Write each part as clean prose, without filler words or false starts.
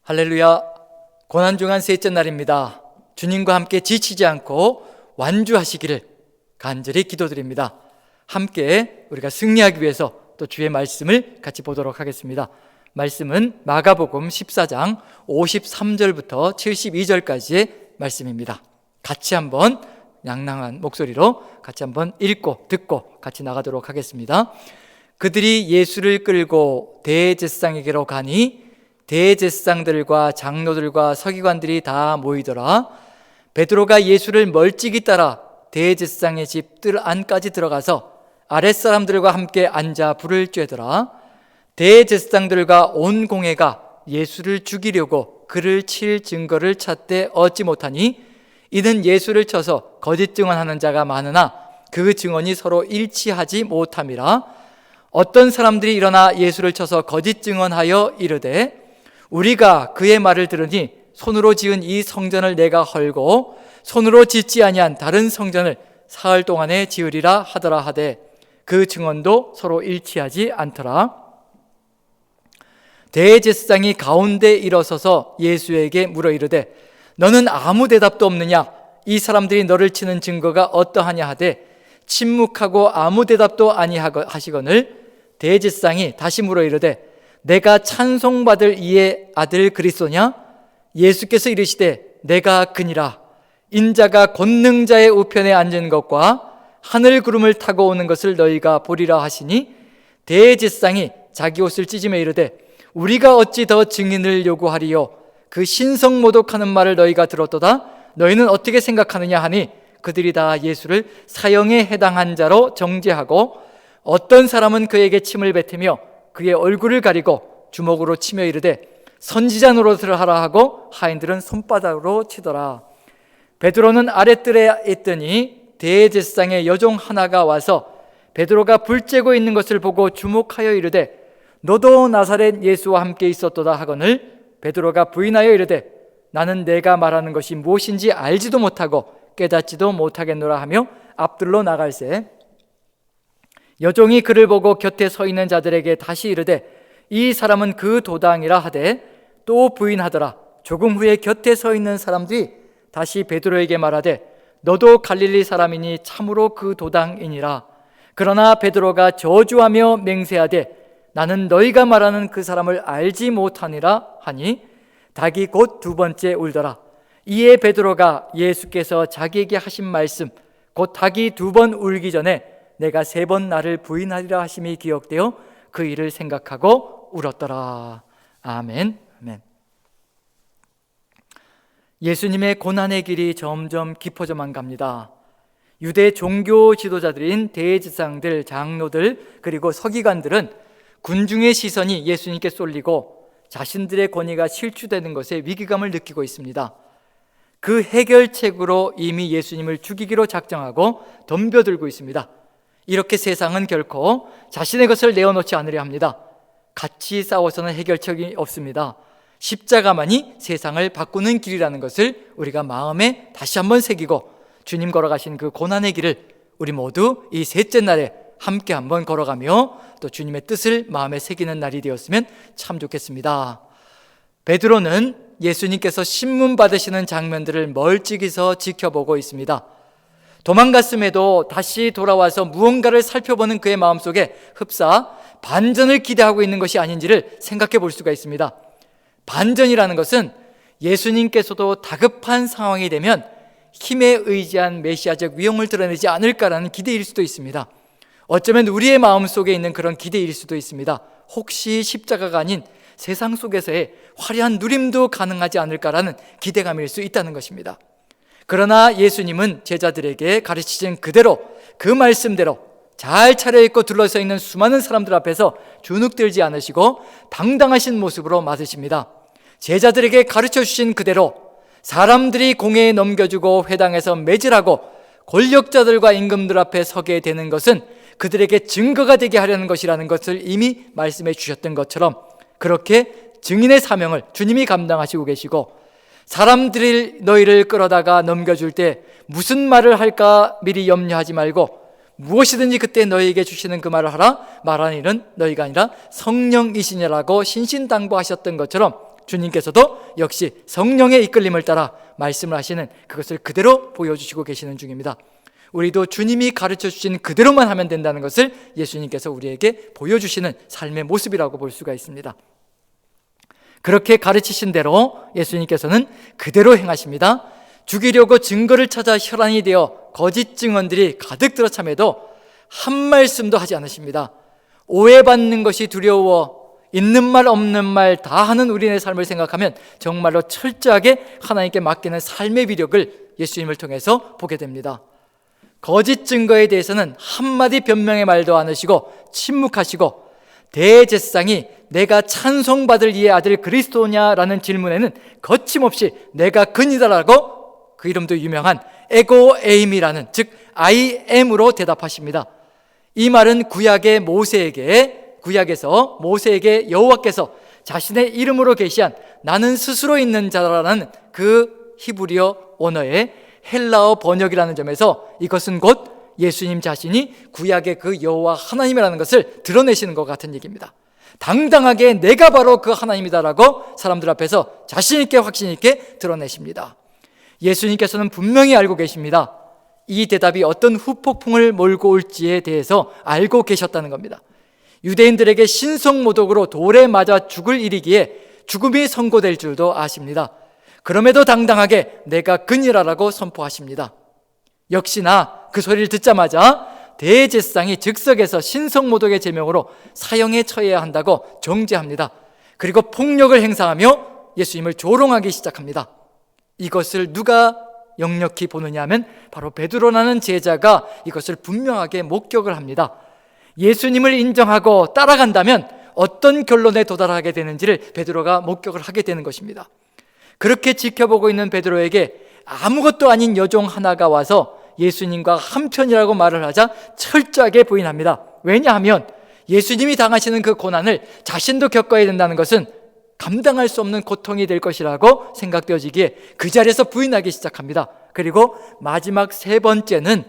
할렐루야. 고난중한 셋째 날입니다. 주님과 함께 지치지 않고 완주하시기를 간절히 기도드립니다. 함께 우리가 승리하기 위해서 또 주의 말씀을 같이 보도록 하겠습니다. 말씀은 마가복음 14장 53절부터 72절까지의 말씀입니다. 같이 한번 낭낭한 목소리로 같이 한번 읽고 듣고 같이 나가도록 하겠습니다. 그들이 예수를 끌고 대제사장에게로 가니 대제사장들과 장로들과 서기관들이 다 모이더라. 베드로가 예수를 멀찍이 따라 대제사장의 집 뜰 안까지 들어가서 아랫사람들과 함께 앉아 불을 쬐더라. 대제사장들과 온 공회가 예수를 죽이려고 그를 칠 증거를 찾되 얻지 못하니 이는 예수를 쳐서 거짓 증언하는 자가 많으나 그 증언이 서로 일치하지 못함이라. 어떤 사람들이 일어나 예수를 쳐서 거짓 증언하여 이르되 우리가 그의 말을 들으니 손으로 지은 이 성전을 내가 헐고 손으로 짓지 아니한 다른 성전을 사흘 동안에 지으리라 하더라 하되 그 증언도 서로 일치하지 않더라. 대제사장이 가운데 일어서서 예수에게 물어 이르되 너는 아무 대답도 없느냐? 이 사람들이 너를 치는 증거가 어떠하냐 하되 침묵하고 아무 대답도 아니하시거늘 대제사장이 다시 물어 이르되 내가 찬송받을 이의 아들 그리스도냐? 예수께서 이르시되 내가 그니라. 인자가 권능자의 우편에 앉은 것과 하늘 구름을 타고 오는 것을 너희가 보리라 하시니 대제사장이 자기 옷을 찢으며 이르되 우리가 어찌 더 증인을 요구하리요? 그 신성 모독하는 말을 너희가 들었도다. 너희는 어떻게 생각하느냐 하니 그들이 다 예수를 사형에 해당한 자로 정죄하고 어떤 사람은 그에게 침을 뱉으며 그의 얼굴을 가리고 주먹으로 치며 이르되 선지자 노릇을 하라 하고 하인들은 손바닥으로 치더라. 베드로는 아랫뜰에 있더니 대제사장의 여종 하나가 와서 베드로가 불 쬐고 있는 것을 보고 주목하여 이르되 너도 나사렛 예수와 함께 있었도다 하거늘 베드로가 부인하여 이르되 나는 내가 말하는 것이 무엇인지 알지도 못하고 깨닫지도 못하겠노라 하며 앞들로 나갈새 여종이 그를 보고 곁에 서 있는 자들에게 다시 이르되 이 사람은 그 도당이라 하되 또 부인하더라. 조금 후에 곁에 서 있는 사람들이 다시 베드로에게 말하되 너도 갈릴리 사람이니 참으로 그 도당이니라. 그러나 베드로가 저주하며 맹세하되 나는 너희가 말하는 그 사람을 알지 못하니라 하니 닭이 곧 두 번째 울더라. 이에 베드로가 예수께서 자기에게 하신 말씀 곧 닭이 두 번 울기 전에 내가 세 번 나를 부인하리라 하심이 기억되어 그 일을 생각하고 울었더라. 아멘. 아멘. 예수님의 고난의 길이 점점 깊어져만 갑니다. 유대 종교 지도자들인 대제사장들, 장로들 그리고 서기관들은 군중의 시선이 예수님께 쏠리고 자신들의 권위가 실추되는 것에 위기감을 느끼고 있습니다. 그 해결책으로 이미 예수님을 죽이기로 작정하고 덤벼들고 있습니다. 이렇게 세상은 결코 자신의 것을 내어놓지 않으려 합니다. 같이 싸워서는 해결책이 없습니다. 십자가만이 세상을 바꾸는 길이라는 것을 우리가 마음에 다시 한번 새기고 주님 걸어가신 그 고난의 길을 우리 모두 이 셋째 날에 함께 한번 걸어가며 또 주님의 뜻을 마음에 새기는 날이 되었으면 참 좋겠습니다. 베드로는 예수님께서 신문 받으시는 장면들을 멀찍이서 지켜보고 있습니다. 도망갔음에도 다시 돌아와서 무언가를 살펴보는 그의 마음속에 흡사 반전을 기대하고 있는 것이 아닌지를 생각해 볼 수가 있습니다. 반전이라는 것은 예수님께서도 다급한 상황이 되면 힘에 의지한 메시아적 위엄을 드러내지 않을까라는 기대일 수도 있습니다. 어쩌면 우리의 마음속에 있는 그런 기대일 수도 있습니다. 혹시 십자가가 아닌 세상 속에서의 화려한 누림도 가능하지 않을까라는 기대감일 수 있다는 것입니다. 그러나 예수님은 제자들에게 가르치신 그대로 그 말씀대로 잘 차려입고 둘러서 있는 수많은 사람들 앞에서 주눅들지 않으시고 당당하신 모습으로 맞으십니다. 제자들에게 가르쳐 주신 그대로 사람들이 공회에 넘겨주고 회당에서 매질하고 권력자들과 임금들 앞에 서게 되는 것은 그들에게 증거가 되게 하려는 것이라는 것을 이미 말씀해 주셨던 것처럼 그렇게 증인의 사명을 주님이 감당하시고 계시고 사람들이 너희를 끌어다가 넘겨줄 때 무슨 말을 할까 미리 염려하지 말고 무엇이든지 그때 너희에게 주시는 그 말을 하라. 말하는 일은 너희가 아니라 성령이시니라고 신신당부하셨던 것처럼 주님께서도 역시 성령의 이끌림을 따라 말씀을 하시는 그것을 그대로 보여주시고 계시는 중입니다. 우리도 주님이 가르쳐 주신 그대로만 하면 된다는 것을 예수님께서 우리에게 보여주시는 삶의 모습이라고 볼 수가 있습니다. 그렇게 가르치신 대로 예수님께서는 그대로 행하십니다. 죽이려고 증거를 찾아 혈안이 되어 거짓 증언들이 가득 들어참에도 한 말씀도 하지 않으십니다. 오해받는 것이 두려워 있는 말 없는 말 다 하는 우리의 삶을 생각하면 정말로 철저하게 하나님께 맡기는 삶의 위력을 예수님을 통해서 보게 됩니다. 거짓 증거에 대해서는 한마디 변명의 말도 안 하시고 침묵하시고, 대제사장이 내가 찬송받을 이의 아들 그리스도냐라는 질문에는 거침없이 내가 그니다라고 그 이름도 유명한 에고에임이라는, 즉 I am으로 대답하십니다. 이 말은 구약에서 모세에게 여호와께서 자신의 이름으로 계시한 나는 스스로 있는 자라는 그 히브리어 언어의 헬라어 번역이라는 점에서 이것은 곧 예수님 자신이 구약의 그 여호와 하나님이라는 것을 드러내시는 것 같은 얘기입니다. 당당하게 내가 바로 그 하나님이다라고 사람들 앞에서 자신 있게 확신 있게 드러내십니다. 예수님께서는 분명히 알고 계십니다. 이 대답이 어떤 후폭풍을 몰고 올지에 대해서 알고 계셨다는 겁니다. 유대인들에게 신성모독으로 돌에 맞아 죽을 일이기에 죽음이 선고될 줄도 아십니다. 그럼에도 당당하게 내가 그니라라고 선포하십니다. 역시나 그 소리를 듣자마자 대제사장이 즉석에서 신성모독의 제명으로 사형에 처해야 한다고 정죄합니다. 그리고 폭력을 행사하며 예수님을 조롱하기 시작합니다. 이것을 누가 역력히 보느냐 하면 바로 베드로라는 제자가 이것을 분명하게 목격을 합니다. 예수님을 인정하고 따라간다면 어떤 결론에 도달하게 되는지를 베드로가 목격을 하게 되는 것입니다. 그렇게 지켜보고 있는 베드로에게 아무것도 아닌 여종 하나가 와서 예수님과 한편이라고 말을 하자 철저하게 부인합니다. 왜냐하면 예수님이 당하시는 그 고난을 자신도 겪어야 된다는 것은 감당할 수 없는 고통이 될 것이라고 생각되어지기에 그 자리에서 부인하기 시작합니다. 그리고 마지막 세 번째는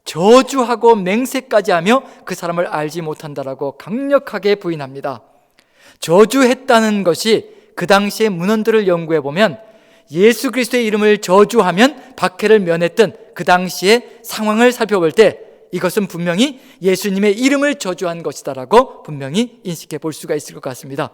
저주하고 맹세까지 하며 그 사람을 알지 못한다라고 강력하게 부인합니다. 저주했다는 것이 그 당시의 문헌들을 연구해 보면 예수 그리스도의 이름을 저주하면 박해를 면했던 그 당시의 상황을 살펴볼 때 이것은 분명히 예수님의 이름을 저주한 것이다라고 분명히 인식해 볼 수가 있을 것 같습니다.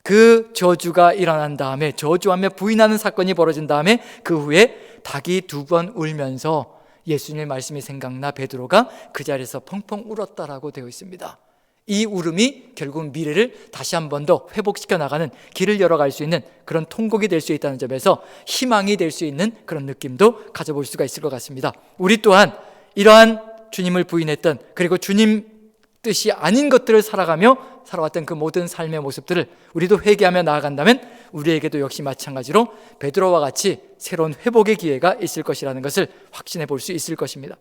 그 저주가 일어난 다음에, 저주하며 부인하는 사건이 벌어진 다음에 그 후에 닭이 2번 울면서 예수님의 말씀이 생각나 베드로가 그 자리에서 펑펑 울었다라고 되어 있습니다. 이 울음이 결국 미래를 다시 한 번 더 회복시켜 나가는 길을 열어갈 수 있는 그런 통곡이 될 수 있다는 점에서 희망이 될 수 있는 그런 느낌도 가져볼 수가 있을 것 같습니다. 우리 또한 이러한 주님을 부인했던, 그리고 주님 뜻이 아닌 것들을 살아가며 살아왔던 그 모든 삶의 모습들을 우리도 회개하며 나아간다면 우리에게도 역시 마찬가지로 베드로와 같이 새로운 회복의 기회가 있을 것이라는 것을 확신해 볼 수 있을 것입니다.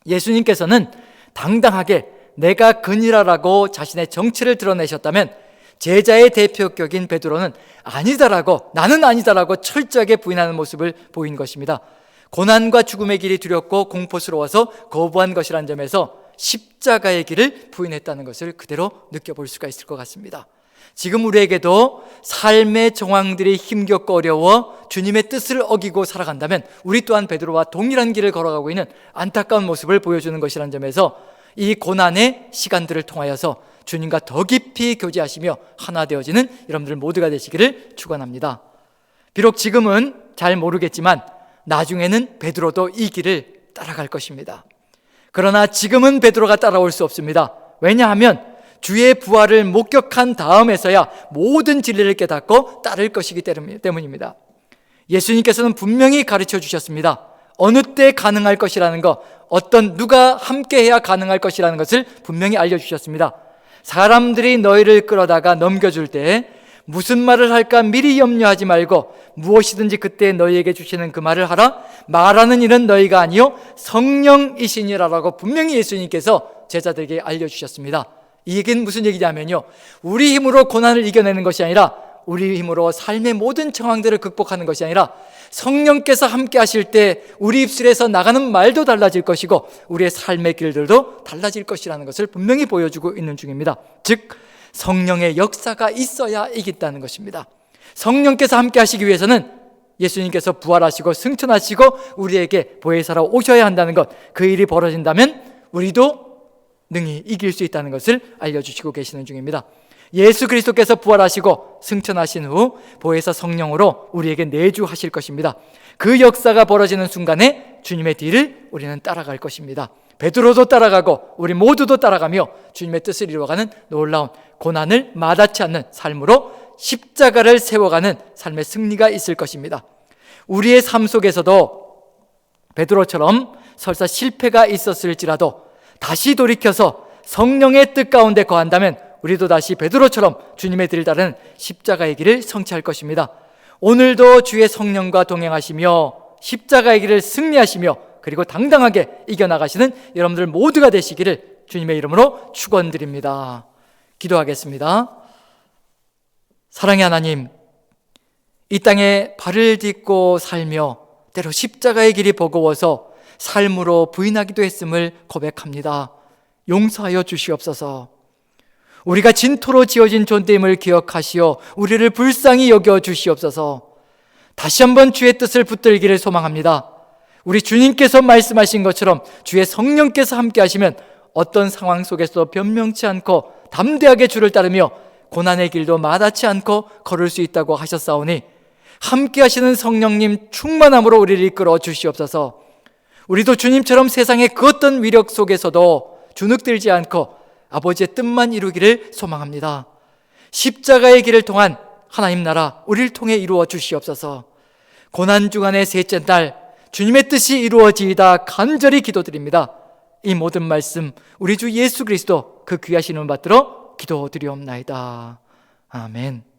예수님께서는 당당하게 내가 그니라라고 자신의 정체를 드러내셨다면 제자의 대표격인 베드로는 아니다라고, 나는 아니다라고 철저하게 부인하는 모습을 보인 것입니다. 고난과 죽음의 길이 두렵고 공포스러워서 거부한 것이라는 점에서 십자가의 길을 부인했다는 것을 그대로 느껴볼 수가 있을 것 같습니다. 지금 우리에게도 삶의 정황들이 힘겹고 어려워 주님의 뜻을 어기고 살아간다면 우리 또한 베드로와 동일한 길을 걸어가고 있는 안타까운 모습을 보여주는 것이라는 점에서 이 고난의 시간들을 통하여서 주님과 더 깊이 교제하시며 하나 되어지는 여러분들 모두가 되시기를 축원합니다. 비록 지금은 잘 모르겠지만 나중에는 베드로도 이 길을 따라갈 것입니다. 그러나 지금은 베드로가 따라올 수 없습니다. 왜냐하면 주의 부활을 목격한 다음에서야 모든 진리를 깨닫고 따를 것이기 때문입니다. 예수님께서는 분명히 가르쳐 주셨습니다. 어느 때 가능할 것이라는 것, 누가 함께해야 가능할 것이라는 것을 분명히 알려주셨습니다. 사람들이 너희를 끌어다가 넘겨줄 때 무슨 말을 할까 미리 염려하지 말고 무엇이든지 그때 너희에게 주시는 그 말을 하라. 말하는 일은 너희가 아니요 성령이시니라라고 분명히 예수님께서 제자들에게 알려주셨습니다. 이 얘기는 무슨 얘기냐면요, 우리 힘으로 고난을 이겨내는 것이 아니라, 우리 힘으로 삶의 모든 정황들을 극복하는 것이 아니라 성령께서 함께 하실 때 우리 입술에서 나가는 말도 달라질 것이고 우리의 삶의 길들도 달라질 것이라는 것을 분명히 보여주고 있는 중입니다. 즉 성령의 역사가 있어야 이긴다는 것입니다. 성령께서 함께 하시기 위해서는 예수님께서 부활하시고 승천하시고 우리에게 보혜사로 오셔야 한다는 것, 그 일이 벌어진다면 우리도 능히 이길 수 있다는 것을 알려주시고 계시는 중입니다. 예수 그리스도께서 부활하시고 승천하신 후 보혜사 성령으로 우리에게 내주하실 것입니다. 그 역사가 벌어지는 순간에 주님의 뒤를 우리는 따라갈 것입니다. 베드로도 따라가고 우리 모두도 따라가며 주님의 뜻을 이루어가는 놀라운 고난을 마다치 않는 삶으로 십자가를 세워가는 삶의 승리가 있을 것입니다. 우리의 삶 속에서도 베드로처럼 설사 실패가 있었을지라도 다시 돌이켜서 성령의 뜻 가운데 거한다면 우리도 다시 베드로처럼 주님의 뒤를 따르는 십자가의 길을 성취할 것입니다. 오늘도 주의 성령과 동행하시며 십자가의 길을 승리하시며 그리고 당당하게 이겨나가시는 여러분들 모두가 되시기를 주님의 이름으로 축원드립니다. 기도하겠습니다. 사랑의 하나님, 이 땅에 발을 딛고 살며 때로 십자가의 길이 버거워서 삶으로 부인하기도 했음을 고백합니다. 용서하여 주시옵소서. 우리가 진토로 지어진 존재임을 기억하시어 우리를 불쌍히 여겨 주시옵소서. 다시 한번 주의 뜻을 붙들기를 소망합니다. 우리 주님께서 말씀하신 것처럼 주의 성령께서 함께 하시면 어떤 상황 속에서 변명치 않고 담대하게 주를 따르며 고난의 길도 마다치 않고 걸을 수 있다고 하셨사오니 함께 하시는 성령님 충만함으로 우리를 이끌어 주시옵소서. 우리도 주님처럼 세상의 그 어떤 위력 속에서도 주눅들지 않고 아버지의 뜻만 이루기를 소망합니다. 십자가의 길을 통한 하나님 나라 우리를 통해 이루어 주시옵소서. 고난 주간의 셋째 날 주님의 뜻이 이루어지이다 간절히 기도드립니다. 이 모든 말씀 우리 주 예수 그리스도 그 귀하신 이름 받들어 기도드리옵나이다. 아멘.